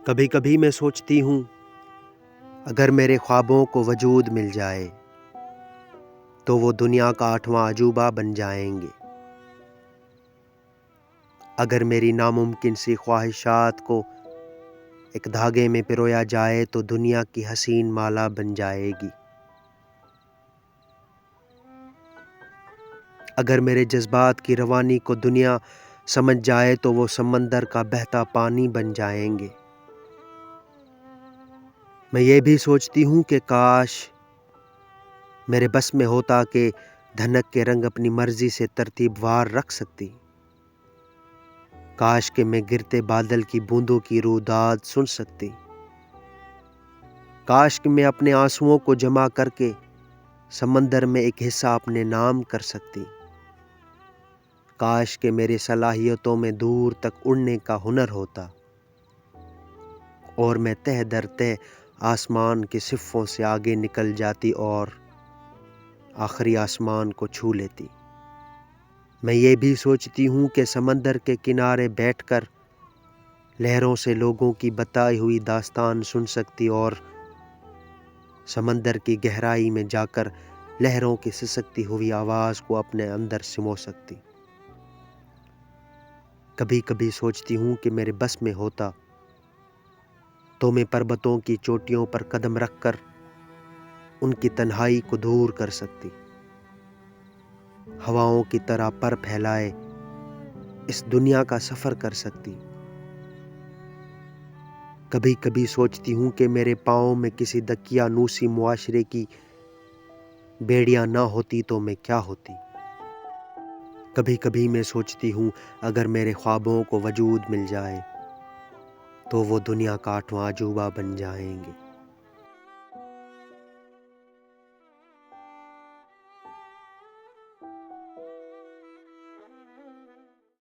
کبھی کبھی میں سوچتی ہوں اگر میرے خوابوں کو وجود مل جائے تو وہ دنیا کا 8واں عجوبہ بن جائیں گے۔ اگر میری ناممکن سی خواہشات کو ایک دھاگے میں پرویا جائے تو دنیا کی حسین مالا بن جائے گی۔ اگر میرے جذبات کی روانی کو دنیا سمجھ جائے تو وہ سمندر کا بہتا پانی بن جائیں گے۔ میں یہ بھی سوچتی ہوں کہ کاش میرے بس میں ہوتا کہ دھنک کے رنگ اپنی مرضی سے ترتیب وار رکھ سکتی۔ کاش کہ میں گرتے بادل کی بوندوں کی روداد سن سکتی۔ کاش کہ میں اپنے آنسوؤں کو جمع کر کے سمندر میں ایک حصہ اپنے نام کر سکتی۔ کاش کہ میری صلاحیتوں میں دور تک اڑنے کا ہنر ہوتا اور میں تہ در تہ آسمان کے صفوں سے آگے نکل جاتی اور آخری آسمان کو چھو لیتی۔ میں یہ بھی سوچتی ہوں کہ سمندر کے کنارے بیٹھ کر لہروں سے لوگوں کی بتائی ہوئی داستان سن سکتی اور سمندر کی گہرائی میں جا کر لہروں کی سسکتی ہوئی آواز کو اپنے اندر سمو سکتی۔ کبھی کبھی سوچتی ہوں کہ میرے بس میں ہوتا تو میں پربتوں کی چوٹیوں پر قدم رکھ کر ان کی تنہائی کو دور کر سکتی، ہواؤں کی طرح پر پھیلائے اس دنیا کا سفر کر سکتی۔ کبھی کبھی سوچتی ہوں کہ میرے پاؤں میں کسی دقیانوسی معاشرے کی بیڑیاں نہ ہوتی تو میں کیا ہوتی۔ کبھی کبھی میں سوچتی ہوں اگر میرے خوابوں کو وجود مل جائے تو وہ دنیا کا 8واں عجوبہ بن جائیں گے۔